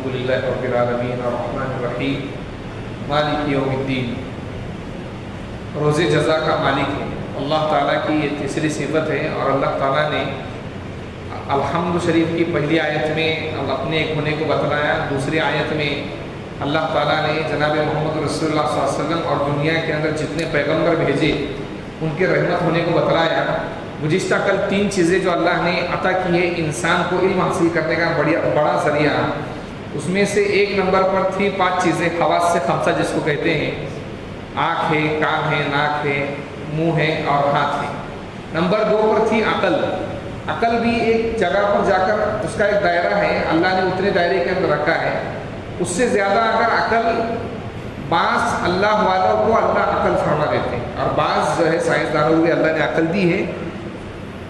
للہ رب العالمین الرحمن الرحیم مالک یوم الدین۔ روز جزا کا مالک ہے اللہ تعالیٰ کی یہ تیسری صفت ہے، اور اللہ تعالیٰ نے الحمد شریف کی پہلی آیت میں اپنے ایک ہونے کو بتلایا، دوسری آیت میں اللہ تعالیٰ نے جناب محمد رسول اللہ صلی اللہ علیہ وسلم اور دنیا کے اندر جتنے پیغمبر بھیجے ان کے رحمت ہونے کو بتلایا۔ گزشتہ کل 3 چیزیں جو اللہ نے عطا کی ہے انسان کو علم حاصل کرنے کا بڑا ذریعہ، اس میں سے 1 نمبر پر تھی 5 چیزیں، حواس سے 5 جس کو کہتے ہیں، آنکھ ہے، کان ہے، ناک ہے، منہ ہے اور ہاتھ ہے۔ نمبر 2 پر تھی عقل۔ عقل بھی ایک جگہ پر جا کر اس کا ایک دائرہ ہے، اللہ نے اتنے دائرے کے اندر رکھا ہے، اس سے زیادہ اگر عقل بعض اللہ والوں کو اللہ عقل فرما دیتے ہیں، اور بعض جو ہے سائنسدانوں کو بھی اللہ نے عقل دی ہے۔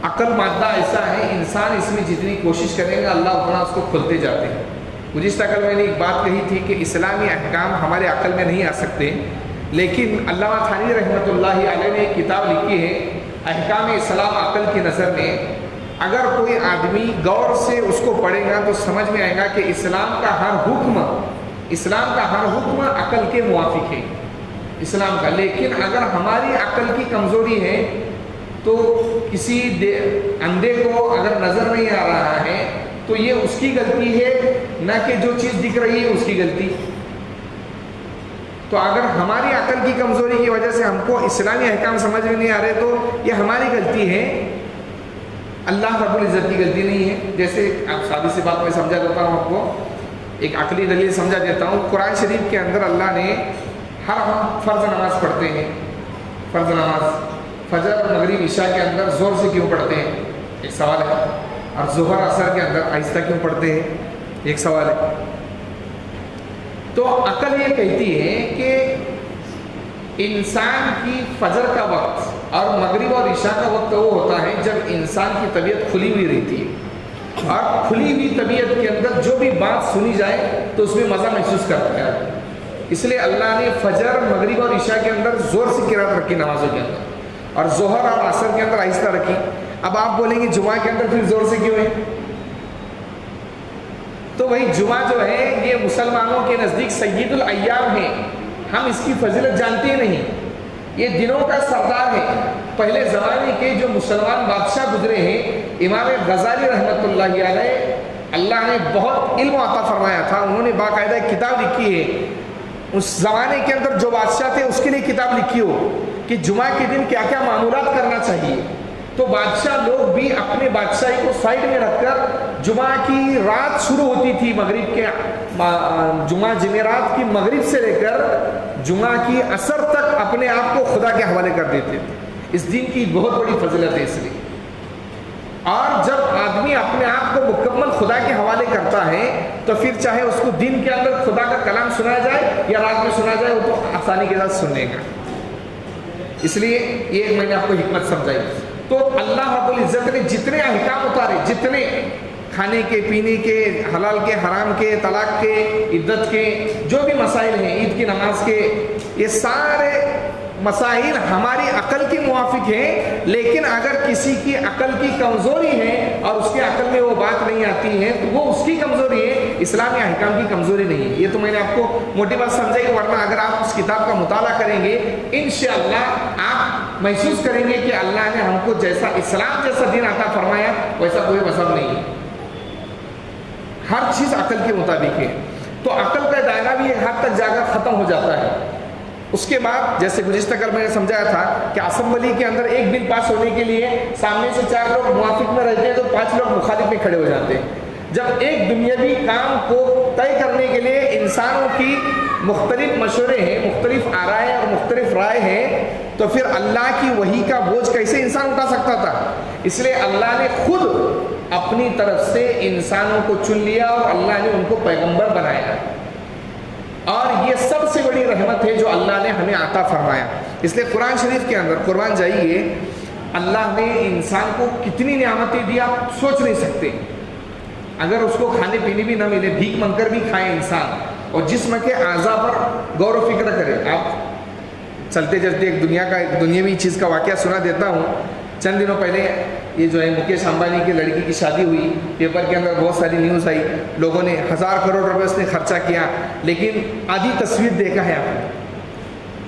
عقل مادہ ایسا ہے، انسان اس میں جتنی کوشش کریں گا اللہ اتنا اس کو کھلتے جاتے ہیں۔ گزشتہ کل میں نے ایک بات کہی تھی کہ اسلامی احکام ہمارے عقل میں نہیں آ سکتے، لیکن علامہ تھانوی رحمۃ اللہ علیہ نے ایک کتاب لکھی ہے احکام اسلام عقل کی نظر میں۔ اگر کوئی آدمی غور سے اس کو پڑھے گا تو سمجھ میں آئے گا کہ اسلام کا ہر حکم عقل کے موافق ہے اسلام کا، لیکن اگر ہماری عقل کی کمزوری ہے تو کسی اندھے کو اگر نظر نہیں آ رہا ہے تو یہ اس کی غلطی ہے، نہ کہ جو چیز دکھ رہی ہے اس کی غلطی۔ تو اگر ہماری عقل کی کمزوری کی وجہ سے ہم کو اسلامی احکام سمجھ میں نہیں آ رہے تو یہ ہماری غلطی ہے، اللہ رب العزت کی غلطی نہیں ہے۔ جیسے آپ سادی سی بات میں سمجھا دیتا ہوں، آپ کو ایک عقلی دلیل سمجھا دیتا ہوں۔ قرآن شریف کے اندر اللہ نے ہم فرض نماز پڑھتے ہیں، فرض نماز فجر مغرب عشاء کے اندر زور سے کیوں پڑھتے ہیں، ایک سوال ہے، اور ظہر عصر کے اندر آہستہ کیوں پڑھتے ہیں، ایک سوال ہے۔ تو عقل یہ کہتی ہے کہ انسان کی فجر کا وقت اور مغرب اور عشاء کا وقت وہ ہوتا ہے جب انسان کی طبیعت کھلی ہوئی رہتی ہے، اور کھلی ہوئی طبیعت کے اندر جو بھی بات سنی جائے تو اس میں مزہ محسوس کرتا ہے۔ اس لیے اللہ نے فجر مغرب اور عشاء کے اندر زور سے قرات رکھی نمازوں کے اندر، اور ظہر اور عصر کے اندر آہستہ رکھی۔ اب آپ بولیں گے جمعہ کے اندر پھر زور سے کیوں ہے؟ تو وہی جمعہ جو ہے یہ مسلمانوں کے نزدیک سید الایام ہے، ہم اس کی فضیلت جانتے ہی نہیں، یہ دنوں کا سردار ہے۔ پہلے زمانے کے جو مسلمان بادشاہ گزرے ہیں، امام غزالی رحمۃ اللہ علیہ، اللہ نے بہت علم عطا فرمایا تھا، انہوں نے باقاعدہ ایک کتاب لکھی ہے، اس زمانے کے اندر جو بادشاہ تھے اس کے لیے کتاب لکھی ہو کہ جمعہ کے دن کیا کیا معمولات کرنا چاہیے۔ تو بادشاہ لوگ بھی اپنے بادشاہی کو سائڈ میں رکھ کر جمعہ کی رات شروع ہوتی تھی، مغرب کے جمعہ جمعرات کی مغرب سے لے کر جمعہ کی عصر تک اپنے آپ کو خدا کے حوالے کر دیتے تھے۔ اس دن کی بہت بڑی فضیلت ہے اس لیے۔ اور جب آدمی اپنے آپ کو مکمل خدا کے حوالے کرتا ہے تو پھر چاہے اس کو دن کے اندر خدا کا کلام سنا جائے یا رات میں سنا جائے وہ تو آسانی کے ساتھ سننے گا۔ اس لیے یہ میں نے آپ کو حکمت سمجھائی۔ تو اللہ رب العزت نے جتنے احکام اتارے، جتنے کھانے کے، پینے کے، حلال کے، حرام کے، طلاق کے، عدت کے، جو بھی مسائل ہیں، عید کی نماز کے، یہ سارے مسائل ہماری عقل کی موافق ہیں، لیکن اگر کسی کی عقل کی کمزوری ہے اور اس کے عقل میں وہ بات نہیں آتی ہے تو وہ اس کی کمزوری ہے، اسلامی احکام کی کمزوری نہیں ہے۔ یہ تو میں نے آپ کو موٹی بات سمجھائی، ورنہ اگر آپ اس کتاب کا مطالعہ کریں گے انشاءاللہ آپ محسوس کریں گے کہ اللہ نے ہم کو جیسا اسلام جیسا دین عطا فرمایا ویسا کوئی مذہب نہیں ہے، ہر چیز عقل کے مطابق ہے۔ تو عقل کا دائرہ بھی ایک حد تک جا کر ختم ہو جاتا ہے۔ اس کے بعد جیسے گزشتہ کل میں نے سمجھایا تھا کہ اسمبلی کے اندر ایک بل پاس ہونے کے لیے سامنے سے 4 لوگ موافق میں رہتے ہیں تو 5 لوگ مخالف میں کھڑے ہو جاتے ہیں۔ جب ایک دنیاوی کام کو طے کرنے کے لیے انسانوں کی مختلف مشورے ہیں، مختلف آرائیں اور مختلف رائے ہیں، تو پھر اللہ کی وحی کا بوجھ کیسے انسان اٹھا سکتا تھا؟ اس لیے اللہ نے خود اپنی طرف سے انسانوں کو چن لیا اور اللہ نے ان کو پیغمبر بنایا، اور یہ سب سے بڑی رحمت ہے جو اللہ نے ہمیں عطا فرمایا۔ اس لیے قرآن شریف کے اندر قربان جائیے اللہ نے انسان کو کتنی نعمتیں دی آپ سوچ نہیں سکتے۔ اگر اس کو کھانے پینے بھی نہ ملے، بھیک مانگ کر بھی کھائے انسان، اور جسم کے اعضاء پر غور و فکر کرے۔ آپ چلتے چلتے ایک دنیاوی چیز کا واقعہ سنا دیتا ہوں۔ چند دنوں پہلے یہ جو ہے مکیش امبانی کی لڑکی کی شادی ہوئی، پیپر کے اندر بہت ساری نیوز آئی، لوگوں نے 1000 کروڑ روپے اس نے خرچہ کیا، لیکن آدھی تصویر دیکھا ہے آپ نے،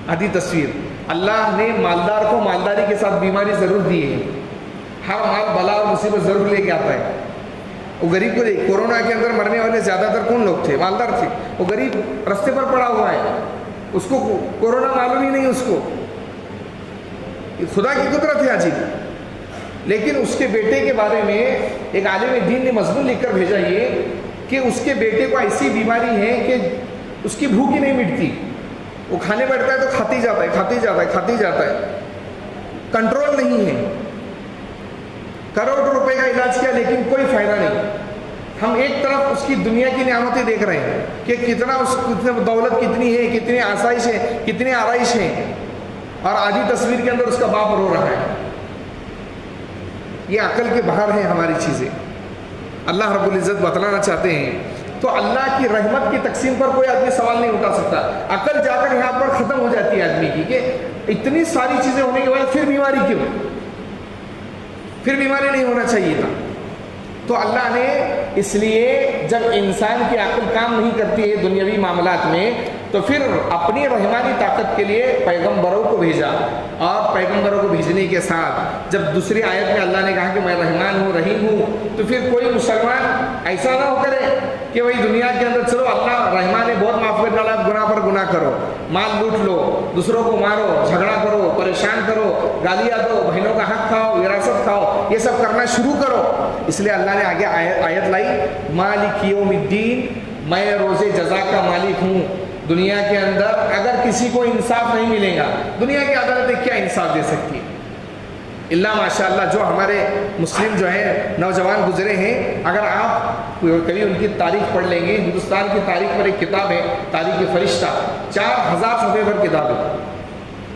آدھی تصویر۔ اللہ نے مالدار کو مالداری کے ساتھ بیماری ضرور دی ہے، ہر مال بلا اور مصیبت ضرور لے کے آتا ہے۔ وہ غریب کو دیکھ، کورونا کے اندر مرنے والے زیادہ تر کون لوگ تھے؟ مالدار تھے۔ وہ غریب رستے پر پڑا ہوا ہے، اس کو کورونا معلوم ہی نہیں، اس کو خدا کی قدرت ہے عجیب۔ لیکن اس کے بیٹے کے بارے میں ایک عالم دین نے مضمون لکھ کر بھیجا یہ کہ اس کے بیٹے کو ایسی بیماری ہے کہ اس کی بھوک ہی نہیں مٹتی، وہ کھانے بیٹھتا ہے تو کھاتے ہی جاتا ہے، کھاتے ہی جاتا ہے، کھاتے ہی جاتا ہے، کنٹرول نہیں ہے۔ کروڑ روپے کا علاج کیا لیکن کوئی فائدہ نہیں۔ ہم ایک طرف اس کی دنیا کی نعمتیں دیکھ رہے ہیں کہ کتنا دولت کتنی ہے، کتنی آسائش ہے، کتنی آرائش ہے، اور آدھی تصویر کے اندر اس کا باپ رو رہا ہے۔ یہ عقل کے باہر ہیں ہماری چیزیں۔ اللہ رب العزت بتلانا چاہتے ہیں تو اللہ کی رحمت کی تقسیم پر کوئی آدمی سوال نہیں اٹھا سکتا۔ عقل جا کر یہاں پر ختم ہو جاتی ہے آدمی کی کہ اتنی ساری چیزیں ہونے کے بعد پھر بیماری کیوں؟ پھر بیماری نہیں ہونا چاہیے تھا۔ تو اللہ نے اس لیے جب انسان کی عقل کام نہیں کرتی ہے دنیاوی معاملات میں، تو پھر اپنی رحمانی طاقت کے لیے پیغمبروں کو بھیجا، اور پیغمبروں کو بھیجنے کے ساتھ جب دوسری آیت میں اللہ نے کہا کہ میں رحمان ہوں، رحیم ہوں، تو پھر کوئی مسلمان ایسا نہ ہو کرے کہ وہی دنیا کے اندر چلو اللہ رحمان نے بہت معاف کر ڈالا، گناہ پر گناہ کرو، مال لوٹ لو، دوسروں کو مارو، جھگڑا کرو، پریشان کرو، گالیاں دو، بہنوں کا حق کھاؤ، وراثت کھاؤ، یہ سب کرنا شروع کرو۔ اس لیے اللہ نے آگے آیت لائی، مالک یوم الدین، میں روز جزا کا مالک ہوں۔ دنیا کے اندر اگر کسی کو انصاف نہیں ملے گا، دنیا کی عدالتیں کیا انصاف دے سکتی ہے؟ اللہ ماشاءاللہ جو ہمارے مسلم جو ہیں نوجوان گزرے ہیں، اگر آپ کبھی ان کی تاریخ پڑھ لیں گے، ہندوستان کی تاریخ پر ایک کتاب ہے تاریخ فرشتہ، 4000 صفحے پر کتاب ہے،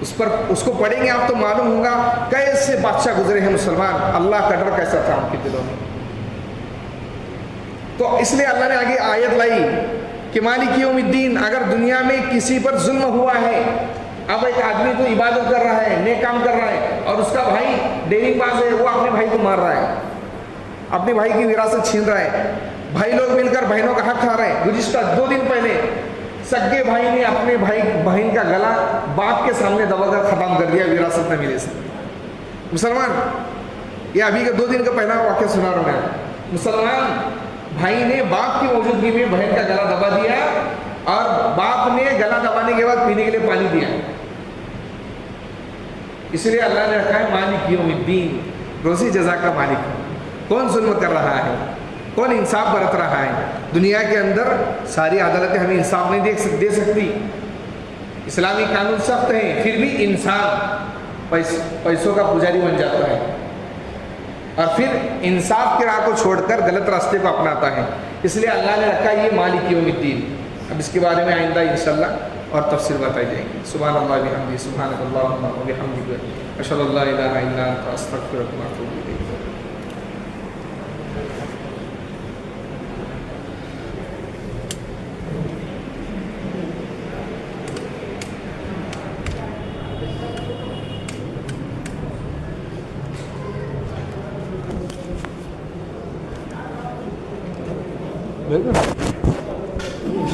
اس کو پڑھیں گے آپ تو معلوم ہوگا کیسے بادشاہ گزرے ہیں مسلمان، اللہ کا ڈر کیسا تھا ان کے دلوں میں۔ تو اس لیے اللہ نے آگے آیت لائی کہ مالک یوم الدین، اگر دنیا میں کسی پر ظلم ہوا ہے، اب ایک آدمی تو عبادت کر رہا ہے، نیک کام کر رہا ہے، اور اس کا بھائی ڈیرنگ باز ہے، وہ اپنے بھائی کو مار رہا ہے، اپنے بھائی کی وراثت چھین رہا ہے، بھائی لوگ مل کر بہنوں کا حق کھا رہے ہیں۔ گزشتہ 2 دن پہلے سگے بھائی نے اپنے بہن کا گلا باپ کے سامنے دبا کر ختم کر دیا وراثت نہ ملے سے۔ مسلمان، یہ ابھی کا 2 دن کا پہلا واقعہ سنا رہا ہوں میں۔ مسلمان بھائی نے باپ کی موجودگی میں بہن کا گلا دبا دیا، اور باپ نے گلا دبانے کے بعد پینے کے لیے پانی دیا۔ اس لیے اللہ نے رکھا ہے مالک یوم الدین، روزی جزا کا مالک۔ کون ظلم کر رہا ہے، کون انصاف برت رہا ہے؟ دنیا کے اندر ساری عدالتیں ہمیں انصاف نہیں دے سکتی، اسلامی قانون سخت ہیں، پھر بھی انسان پیسوں کا پجاری بن جاتا ہے، اور پھر انصاف کی راہ کو چھوڑ کر غلط راستے کو اپناتا ہے۔ اس لیے اللہ نے رکھا یہ مالک یوم الدین۔ اب اس کے بارے میں آئندہ انشاءاللہ اور تفصیل بتائی جائے گی۔ سبحان اللہ بحمدہ، سبحانک اللہم و بحمدک، اشہد ان لا الہ الا انت، استغفرک و اتوب الیک۔